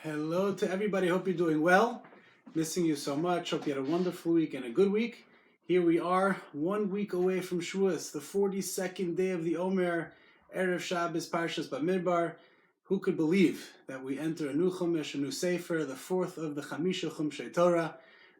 Hello to everybody. Hope you're doing well. Missing you so much. Hope you had a wonderful week and a good week. Here we are, 1 week away from Shavuos, the 42nd day of the Omer, Erev Shabbos, Parshas Bamidbar. Who could believe that we enter a new Chumash, a new Sefer, the fourth of the Chamisha Chumshei Torah?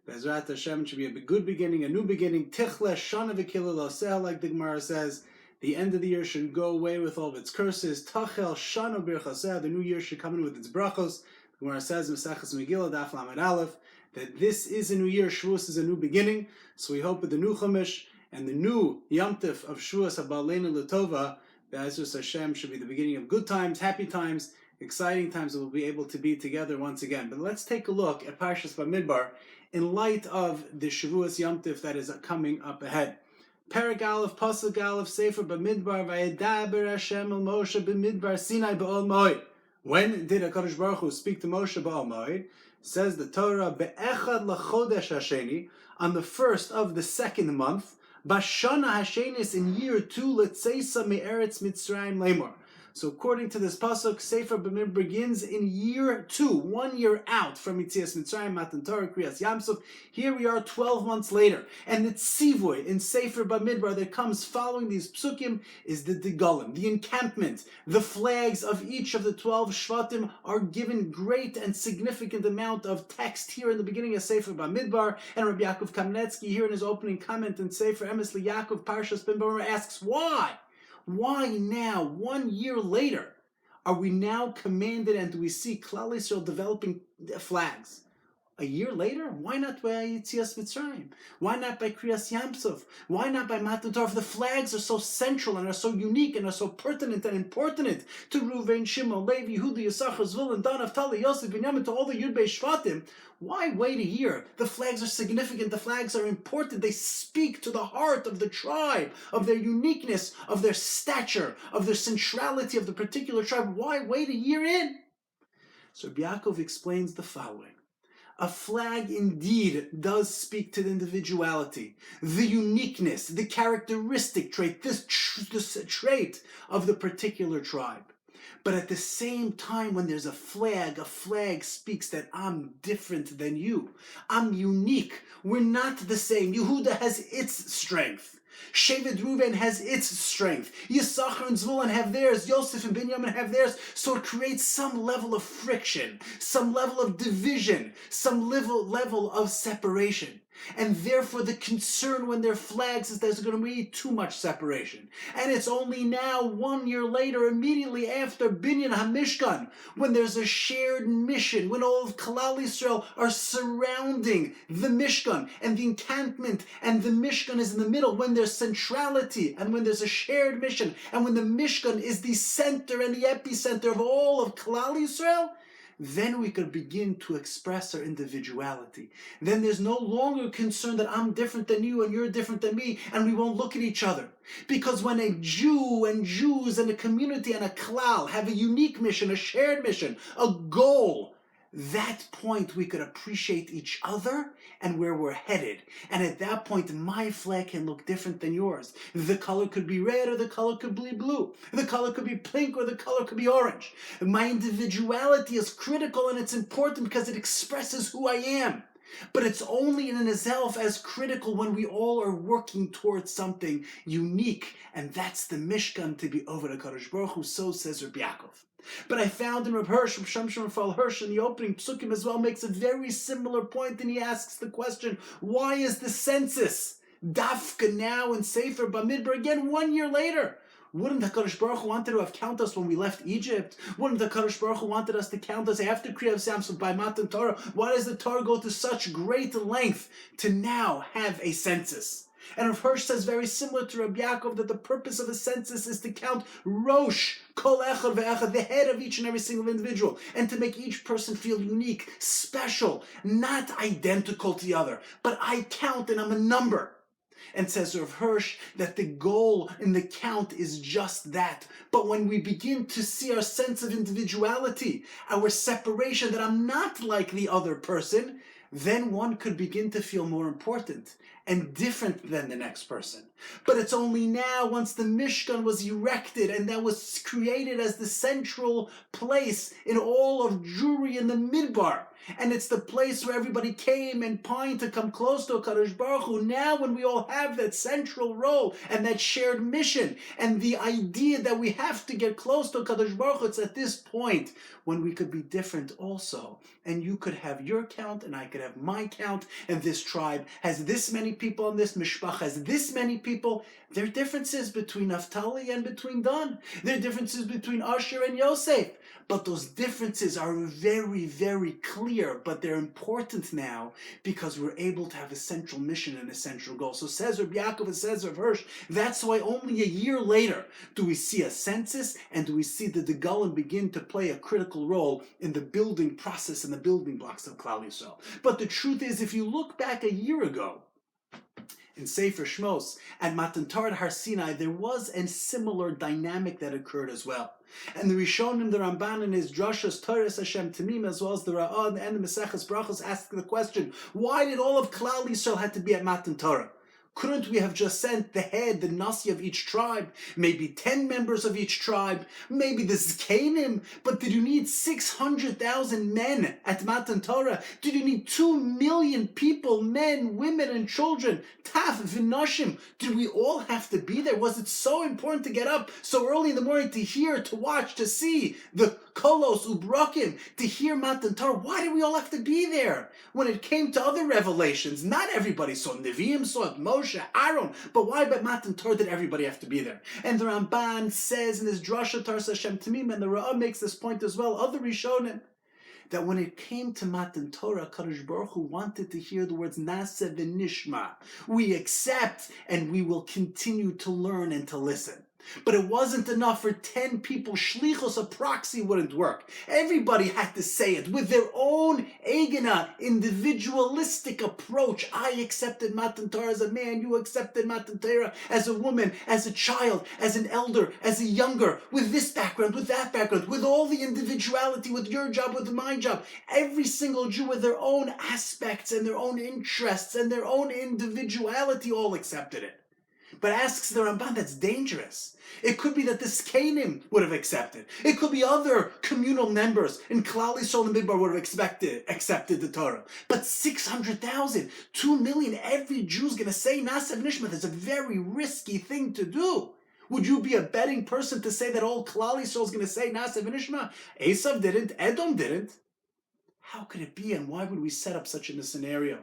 Bezrat Hashem should be a good beginning, a new beginning. Tichle Shana v'Kilul Oseh, like the Gemara says. The end of the year should go away with all of its curses. Tachel Shana Birchaseh, the new year should come in with its brachos. The Gemara says, Mesachas Megillah, Daf Lamed Aleph, that this is a new year, Shavuos is a new beginning. So we hope with the new Chumash and the new Yom Tif of Shavuos Abaleinu L'Tova, Be'ezus Hashem should be the beginning of good times, happy times, exciting times that we'll be able to be together once again. But let's take a look at Parshas Bamidbar in light of the Shavuos Yom Tif that is coming up ahead. Perek Aleph, Pasuk Aleph, Sefer Bamidbar, Vayedaber Hashem el Moshe Bamidbar Sinai Ba'ol Moed. When did HaKadosh Baruch Hu speak to Moshe Ba'al Moed? Says the Torah, Be'echad l'chodesh hasheni, on the first of the second month, Bashana hashenis, in year 2, Letzeisa me'eretz Mitzrayim lemor. So according to this pasuk, Sefer Bamidbar begins in year 2, 1 year out from Yitzias Mitzrayim, Matan Torah, Kriyas Yamsuf. Here we are 12 months later. And the tzivoy in Sefer Bamidbar that comes following these psukim is the Degalim, the encampment. The flags of each of the 12 Shvatim are given great and significant amount of text here in the beginning of Sefer Bamidbar. And Rabbi Yaakov Kamnetsky here in his opening comment in Sefer Emes Yaakov Parshas Bamidbar asks, why? Why now, 1 year later, are we now commanded and do we see Klal Yisrael developing flags? A year later, why not by Yitzias Mitzrayim? Why not by Kriyas Yamsuf? Why not by Matan Torah? If the flags are so central and are so unique and are so pertinent and important to Reuven, Shimon, Levi, Yehuda, Yisachar, Zvulun, Dan, Naphtali, Yosef, Binyamin, to all the Yud Beit Shvatim, why wait a year? The flags are significant. The flags are important. They speak to the heart of the tribe, of their uniqueness, of their stature, of their centrality of the particular tribe. Why wait a year in? So Rabbi Yaakov explains the following. A flag indeed does speak to the individuality, the uniqueness, the characteristic trait, this trait of the particular tribe. But at the same time, when there's a flag speaks that I'm different than you. I'm unique. We're not the same. Yehuda has its strength. Shevet Reuven has its strength. Yisachar and Zvulun have theirs. Yosef and Binyamin have theirs. So it creates some level of friction, some level of division, some level of separation. And therefore the concern when there are flags is there's going to be too much separation. And it's only now, 1 year later, immediately after Binyan HaMishkan, when there's a shared mission, when all of Klal Yisrael are surrounding the Mishkan, and the encampment, and the Mishkan is in the middle, when there's centrality, and when there's a shared mission, and when the Mishkan is the center and the epicenter of all of Klal Yisrael, then we could begin to express our individuality. Then there's no longer concern that I'm different than you and you're different than me, and we won't look at each other. Because when a Jew and Jews and a community and a klal have a unique mission, a shared mission, a goal, that point we could appreciate each other and where we're headed. And at that point, my flag can look different than yours. The color could be red or the color could be blue. The color could be pink or the color could be orange. My individuality is critical and it's important because it expresses who I am. But it's only in itself as critical when we all are working towards something unique. And that's the Mishkan to be over the HaKadosh Baruch Hu, so says Rabbi Yaakov. But I found in Reb Hirsch, Shamshon Raphael Hirsch, in the opening psukim as well, makes a very similar point, and he asks the question, why is the census dafka now in Sefer Bamidbar again 1 year later? Wouldn't the HaKadosh Baruch Hu wanted to have counted us when we left Egypt? Wouldn't the HaKadosh Baruch Hu wanted us to count us after Kriyas Yamsuf by Matan Torah? Why does the Torah go to such great length to now have a census? And Rav Hirsch says very similar to Rabbi Yaakov that the purpose of a census is to count Rosh, Kol Echad Ve'echad, the head of each and every single individual, and to make each person feel unique, special, not identical to the other. But I count and I'm a number. And says Rav Hirsch that the goal in the count is just that. But when we begin to see our sense of individuality, our separation, that I'm not like the other person, then one could begin to feel more important. and different than the next person. But it's only now, once the Mishkan was erected and that was created as the central place in all of Jewry in the Midbar, and it's the place where everybody came and pined to come close to HaKadosh Baruch Hu. Now when we all have that central role and that shared mission and the idea that we have to get close to HaKadosh Baruch Hu, it's at this point when we could be different also. And you could have your count and I could have my count, and this tribe has this many people and this mishpach has this many people. There are differences between Naphtali and between Dan. There are differences between Asher and Yosef. But those differences are very, very clear, but they're important now because we're able to have a central mission and a central goal. So says Rabbi Yaakov and says Rav Hirsch, that's why only a year later do we see a census and do we see the Degalim begin to play a critical role in the building process and the building blocks of Klal Yisrael. But the truth is, if you look back a year ago, in Sefer Shmos, at Matan Torah Har Sinai, there was a similar dynamic that occurred as well. And the Rishonim, the Ramban, in his Drashas Torah Hashem Tamim, as well as the Ra'ah, the end of Maseches Brachos, asked the question, why did all of Klal Yisrael have to be at Matan Torah? Couldn't we have just sent the head, the Nasi of each tribe, maybe 10 members of each tribe, maybe the Zkenim? But did you need 600,000 men at Matan Torah? Did you need 2 million people, men, women, and children? Taf, V'noshim. Did we all have to be there? Was it so important to get up so early in the morning to hear, to watch, to see the Kolos, Ubrokim, to hear Matan Torah? Why did we all have to be there? When it came to other revelations, not everybody saw it. Nevi'im saw it, Moshe, Aaron, but why by Matan Torah did everybody have to be there? And the Ramban says in his Drasha Taras Hashem Tamim, and the Ra'ah makes this point as well, other Rishonim, that when it came to Matan Torah, Kadosh Baruch Hu wanted to hear the words Naseh v'nishma. We accept and we will continue to learn and to listen. But it wasn't enough for 10 people. Shlichus, a proxy, wouldn't work. Everybody had to say it with their own egena, individualistic approach. I accepted Matan Torah as a man. You accepted Matan Torah as a woman, as a child, as an elder, as a younger, with this background, with that background, with all the individuality, with your job, with my job. Every single Jew with their own aspects and their own interests and their own individuality all accepted it. But asks the Ramban, that's dangerous. It could be that the Zkenim would have accepted. It could be other communal members in Klal Yisrael and Bamidbar would have accepted the Torah. But 600,000, 2 million, every Jew's going to say Naseh v'nishma. That's a very risky thing to do. Would you be a betting person to say that all Klal Yisrael is going to say Naseh v'nishma? Esav didn't, Edom didn't. How could it be, and why would we set up such a scenario?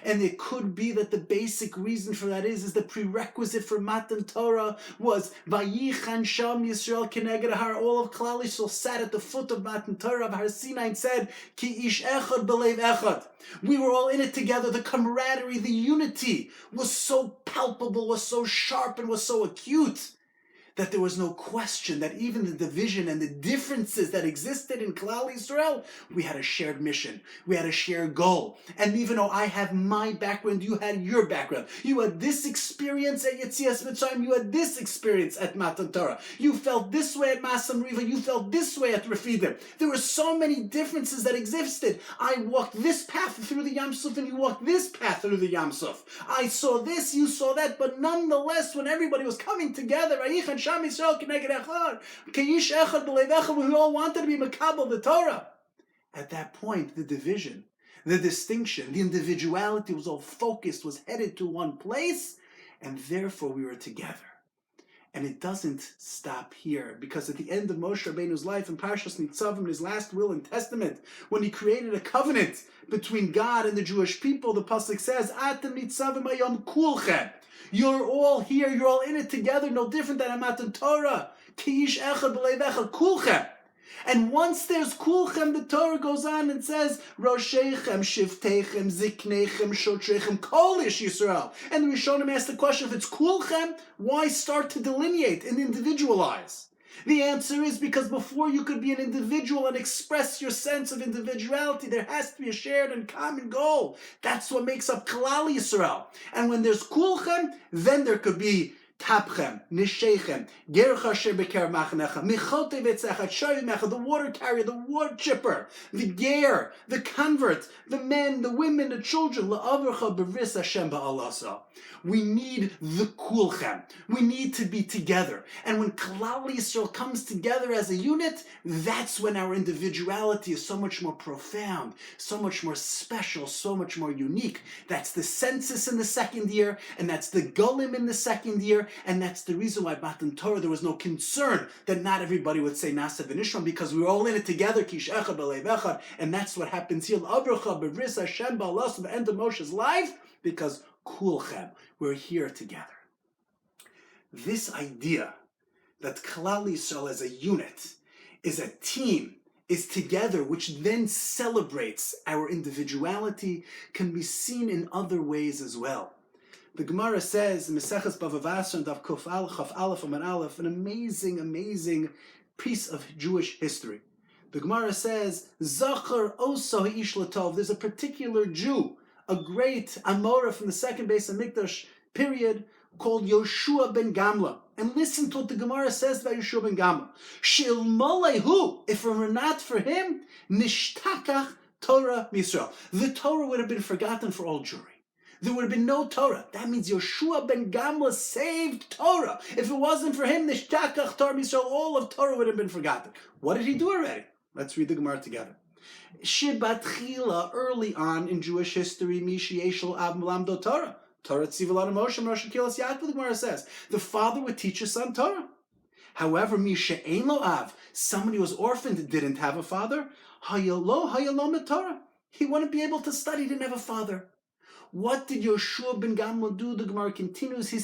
And it could be that the basic reason for that is the prerequisite for Matan Torah was Vayichan Sham Yisrael Keneged Har. All of Klal Yisrael sat at the foot of Matan Torah of Har Sinai and said, Ki ish echad b'leiv echad. We were all in it together. The camaraderie, the unity was so palpable, was so sharp, and was so acute that there was no question that even the division and the differences that existed in Klal Yisrael, we had a shared mission. We had a shared goal. And even though I have my background, you had your background. You had this experience at Yetzias Mitzrayim, you had this experience at Matan Torah. You felt this way at Masam Riva, you felt this way at Refidim. There were so many differences that existed. I walked this path through the Yam Suf and you walked this path through the Yam Suf. I saw this, you saw that, but nonetheless, when everybody was coming together, Sham Yisrael Keneged Echad, Keish Echad B'leiv Echad, we all wanted to be Makabel the Torah. At that point, the division, the distinction, the individuality was all focused, was headed to one place, and therefore we were together. And it doesn't stop here, because at the end of Moshe Rabbeinu's life in Parshas Nitzavim, his last will and testament, when he created a covenant between God and the Jewish people, the pasuk says, Atem Nitzavim Hayom Kulchem. You're all here, you're all in it together, no different than a Matan Torah. Ki ish echad b'leiv echad, kulchem. And once there's kulchem, the Torah goes on and says, Roshechem, Shiftechem, Ziknechem, Shotrechem, Kol Ish Yisrael. And the Rishonim asked the question, if it's kulchem, why start to delineate and individualize? The answer is because before you could be an individual and express your sense of individuality, there has to be a shared and common goal. That's what makes up Klal Yisrael. And when there's kulchem, then there could be Tapchem, Nishechem, Gercha Shebeker Machanecha, Michote Vetzechat, Shavimecha, the water carrier, the wood chipper, the ger, the convert, the men, the women, the children, La'avercha B'ris Hashem Ba'alasa. We need the kulchem. We need to be together. And when Klal Yisrael comes together as a unit, that's when our individuality is so much more profound, so much more special, so much more unique. That's the census in the second year, and that's the golim in the second year, and that's the reason why Matan Torah there was no concern that not everybody would say Nasa v'Nishma, because we were all in it together, Kish Echad B'Leiv Echad, and that's what happens here. L'Abracha B'Ris Hashem Ba'alas, the end of Moshe's life, because kulchem, we're here together. This idea that Klal Yisrael as a unit, is a team, is together, which then celebrates our individuality, can be seen in other ways as well. The Gemara says, Meseches Bava Basra and Daf Chaf Aleph Amar Aleph, an amazing piece of Jewish history. The Gemara says, Zachar Oso Ish Latov, there's a particular Jew, a great Amora from the second base of Mikdash period, called Yoshua ben Gamla. And listen to what the Gemara says about Yoshua ben Gamla. Shilmalehu, if it were not for him, Nishtakach Torah Yisrael. The Torah would have been forgotten for all Jewry. There would have been no Torah. That means Yoshua ben Gamla saved Torah. If it wasn't for him, Nishtakach Torah Yisrael, all of Torah would have been forgotten. What did he do already? Let's read the Gemara together. Shibatchila, early on in Jewish history, Mishi Eshel Ab Melamdo Torah. Torah Tzivalat Moshe Rosh Kilas Yaakov, the Gemara says. The father would teach his son Torah. However, Misha Ein Lo Av, somebody who was orphaned, didn't have a father. Hayalo Torah. He wouldn't be able to study, didn't have a father. What did Yoshua ben Gamla do? The Gemara continues. He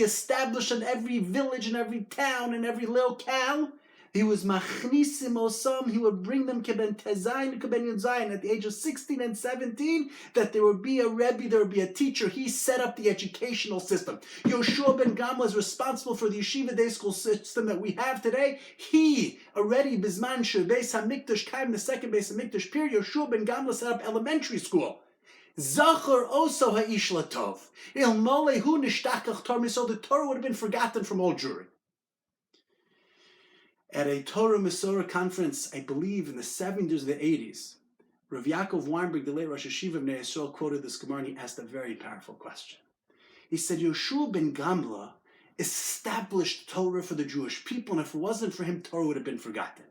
established in every village, in every town, in every locale. He was machnisim osam. He would bring them keben tezayin, keben yudzayin at the age of 16 and 17. That there would be a rebbe, there would be a teacher. He set up the educational system. Yoshua ben Gamla is responsible for the yeshiva day school system that we have today. He already bisman beis hamikdash came the second beis hamikdash period. Yoshua ben Gamla set up elementary school. Zachar oso ha'ish latov. Ilmole hu nishtakach Torah, so the Torah would have been forgotten from all Jewry. At a Torah Masorah conference, I believe in the 70s or the 80s, Rav Yaakov Weinberg, the late Rosh Hashiva of Bnei Yisrael, quoted this Gemara and he asked a very powerful question. He said, Yoshua ben Gamla established Torah for the Jewish people, and if it wasn't for him, Torah would have been forgotten.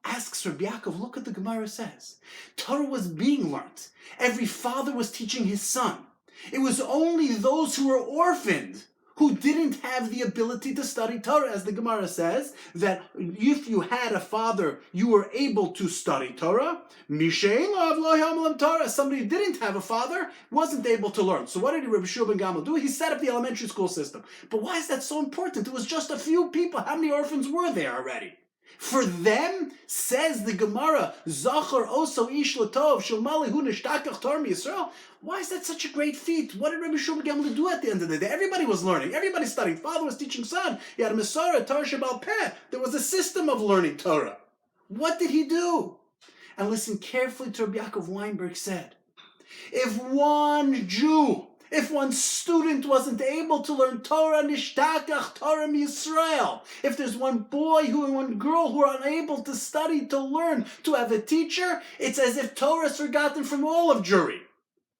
Asks Rav Yaakov, look what the Gemara says. Torah was being learned. Every father was teaching his son. It was only those who were orphaned who didn't have the ability to study Torah. As the Gemara says, that if you had a father, you were able to study Torah. Somebody who didn't have a father wasn't able to learn. So what did Rabbi Shua ben Gamla do? He set up the elementary school system. But why is that so important? It was just a few people. How many orphans were there already? For them, says the Gemara, Zachar oso ish latov shilmali hu nishtakach Torah Yisrael. Why is that such a great feat? What did Rabbi Shua ben Gamla do at the end of the day? Everybody was learning. Everybody studied. Father was teaching son. He had a Masorah, Torah Shebal Peh. There was a system of learning Torah. What did he do? And listen carefully to Rabbi Yaakov Weinberg said. If one Jew, if one student wasn't able to learn Torah, nishtakach Torah Yisrael. If there's one boy and one girl who are unable to study, to learn, to have a teacher, it's as if Torah is forgotten from all of Jewry.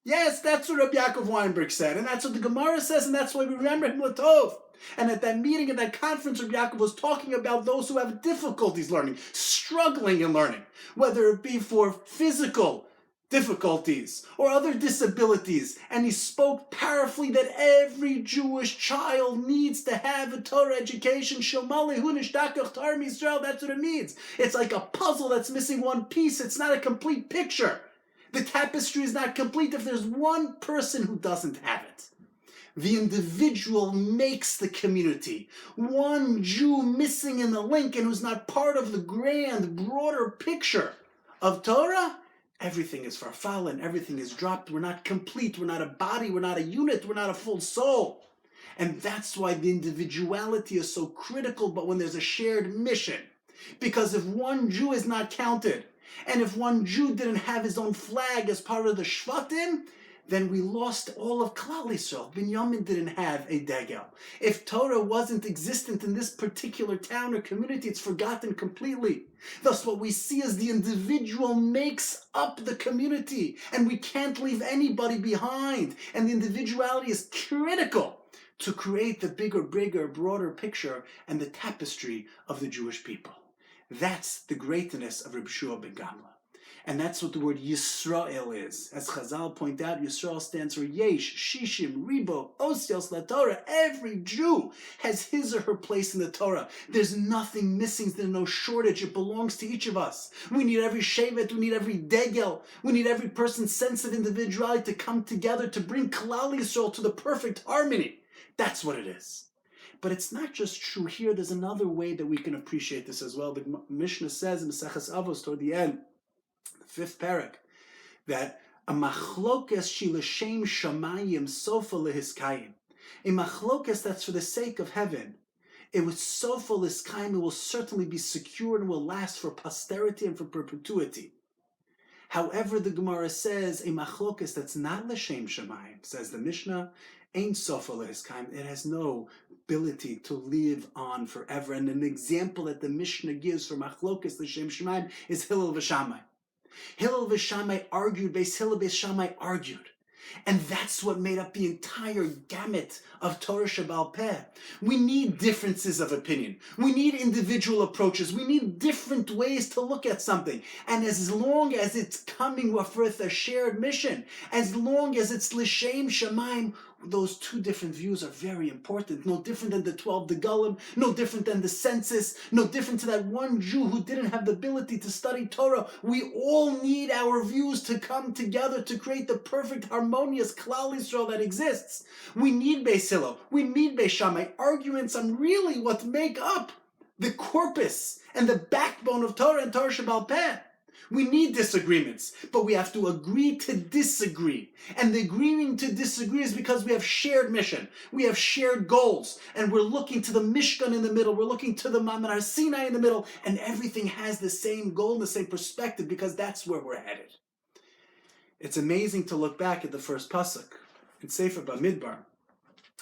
Yes, that's what Rabbi Yaakov Weinberg said, and that's what the Gemara says, and that's why we remember him Latov. And at that meeting, at that conference, Rabbi Yaakov was talking about those who have difficulties learning, struggling in learning, whether it be for physical difficulties or other disabilities. And he spoke powerfully that every Jewish child needs to have a Torah education. That's what it means. It's like a puzzle that's missing one piece. It's not a complete picture. The tapestry is not complete if there's one person who doesn't have it. The individual makes the community. One Jew missing in the link and who's not part of the grand, broader picture of Torah, everything is farfallen, everything is dropped. We're not complete, we're not a body, we're not a unit, we're not a full soul. And that's why the individuality is so critical, but when there's a shared mission. Because if one Jew is not counted, and if one Jew didn't have his own flag as part of the Shvatim, then we lost all of Klal Yisrael. Binyamin didn't have a degel. If Torah wasn't existent in this particular town or community, it's forgotten completely. Thus, what we see is the individual makes up the community, and we can't leave anybody behind. And the individuality is critical to create the bigger, broader picture and the tapestry of the Jewish people. That's the greatness of Reb Shua ben Gamla. And that's what the word Yisrael is. As Chazal point out, Yisrael stands for Yesh, Shishim, Ribo, Osios, La Torah. Every Jew has his or her place in the Torah. There's nothing missing. There's no shortage. It belongs to each of us. We need every Shevet. We need every Degel. We need every person's sense of individuality to come together to bring Klal Yisrael to the perfect harmony. That's what it is. But it's not just true here. There's another way that we can appreciate this as well. The Mishnah says in Maseches Avos toward the end, the 5th parak, that a machlokes she l'shem shamayim sofa lehiskayim. A machlokes that's for the sake of heaven. It was sofa lehiskayim. It will certainly be secure and will last for posterity and for perpetuity. However, the Gemara says a machlokes that's not l'shem shamayim, says the Mishnah, ain't sofa lehiskayim. It has no ability to live on forever. And an example that the Mishnah gives for machlokes l'shem shamayim is Hillel v'Shammai. Hillel v'Shammai argued, Beis Hillel Beis Shammai argued. And that's what made up the entire gamut of Torah Shebaal Peh. We need differences of opinion. We need individual approaches. We need different ways to look at something. And as long as it's coming with a shared mission, as long as it's L'Shem Shemaim, those two different views are very important. No different than the 12 Degalim, no different than the census, no different to that one Jew who didn't have the ability to study Torah. We all need our views to come together to create the perfect, harmonious Klal Yisrael that exists. We need Beis Hillel, we need Beis Shammai. Arguments on really what make up the corpus and the backbone of Torah and Torah Shebaal Peh. We need disagreements, but we have to agree to disagree. And the agreeing to disagree is because we have shared mission. We have shared goals. And we're looking to the Mishkan in the middle. We're looking to the Ma'amad Har Sinai in the middle. And everything has the same goal and the same perspective because that's where we're headed. It's amazing to look back at the first pasuk in Sefer Bamidbar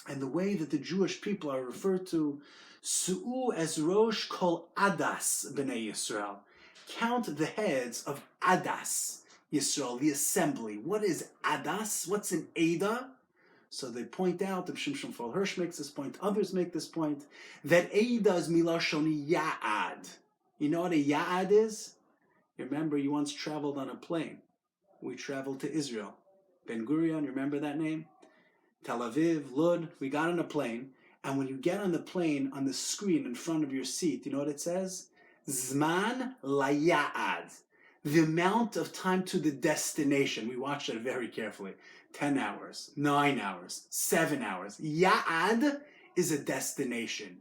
and the way that the Jewish people are referred to, Su'u as Rosh Kol Adas B'nai Yisrael. Count the heads of Adas Yisrael, the assembly. What is Adas? What's an Ada? So they point out, the Shimshon Fal Hirsch makes this point, others make this point, that Ada is Milashon Ya'ad. You know what a Ya'ad is? You remember you once traveled on a plane. We traveled to Israel. Ben Gurion, you remember that name? Tel Aviv, Lud, we got on a plane, and when you get on the plane, on the screen in front of your seat, you know what it says? Zman laya'ad, the amount of time to the destination. We watched it very carefully. 10 hours, 9 hours, 7 hours. Ya'ad is a destination.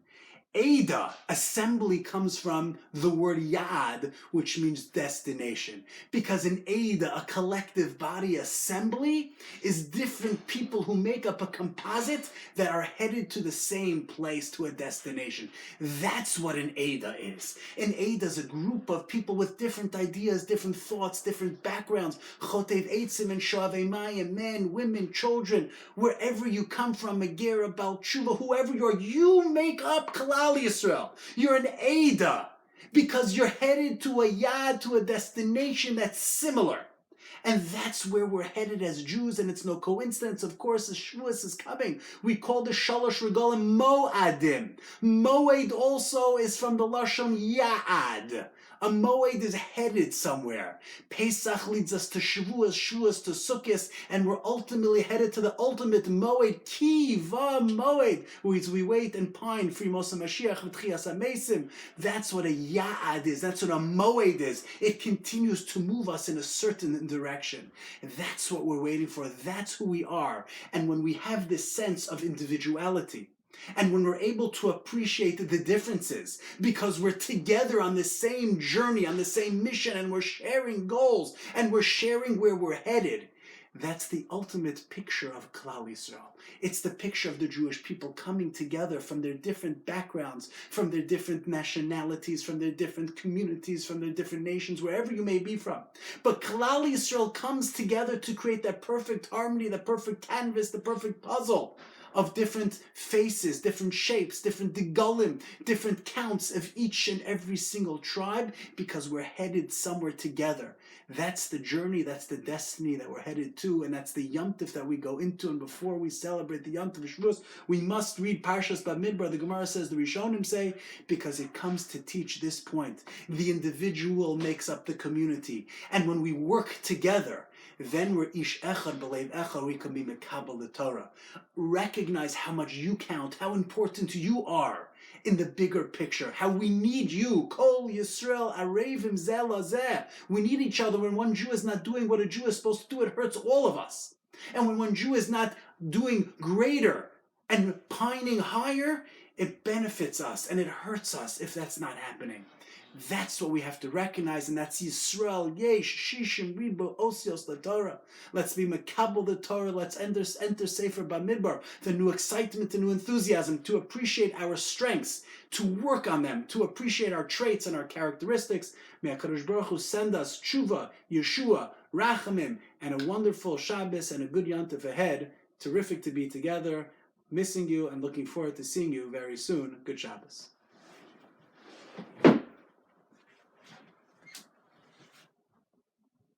Ada, assembly, comes from the word Ya'ad, which means destination. Because an Ada, a collective body assembly, is different people who make up a composite that are headed to the same place, to a destination. That's what an Ada is. An Ada is a group of people with different ideas, different thoughts, different backgrounds. Chotev Eitzim and Shavei Mayim, men, women, children, wherever you come from, Megera, Baal Tshuva, whoever you are, you make up Klal Yisrael. You're an Ada because you're headed to a yad, to a destination that's similar. And that's where we're headed as Jews, and it's no coincidence, of course, as Shavuos is coming. We call the Shalosh Regalim Moadim. Moed also is from the Lashon Ya'ad. A Moed is headed somewhere. Pesach leads us to Shavuos, Shavuos to Sukkot, and we're ultimately headed to the ultimate Moed, Kiva Moed, which we wait and pine for Yemos HaMashiach v'Tchias HaMeisim. That's what a Ya'ad is. That's what a Moed is. It continues to move us in a certain direction. And that's what we're waiting for. That's who we are. And when we have this sense of individuality, and when we're able to appreciate the differences, because we're together on the same journey, on the same mission, and we're sharing goals, and we're sharing where we're headed, That's the ultimate picture of Klal Yisrael. It's the picture of the Jewish people coming together from their different backgrounds, from their different nationalities, from their different communities, from their different nations, wherever you may be from. But Klal Yisrael comes together to create that perfect harmony, the perfect canvas, the perfect puzzle of different faces, different shapes, different degalim, different counts of each and every single tribe, because we're headed somewhere together. That's the journey, that's the destiny that we're headed to, and that's the yontif that we go into. And before we celebrate the yontif of Shavuos, we must read Parshas Bamidbar. The Gemara says, the Rishonim say, because it comes to teach this point. The individual makes up the community, and when we work together, then we're ish echad b'leiv echad, we can be mekabel the Torah. Recognize how much you count, how important you are in the bigger picture, how we need you. Kol Yisrael arevim zeh lazeh. We need each other. When one Jew is not doing what a Jew is supposed to do, it hurts all of us. And when one Jew is not doing greater and pining higher, it benefits us and it hurts us if that's not happening. That's what we have to recognize, and that's Yisrael, Yesh, Shishim, Ribo, Osios, the Torah. Let's be Makabel the Torah, let's enter Sefer Bamidbar, the new excitement, the new enthusiasm, to appreciate our strengths, to work on them, to appreciate our traits and our characteristics. May HaKadosh Baruch Hu send us Tshuva, Yeshua, Rachamim, and a wonderful Shabbos and a good Yontif ahead. Terrific to be together. Missing you and looking forward to seeing you very soon. Good Shabbos.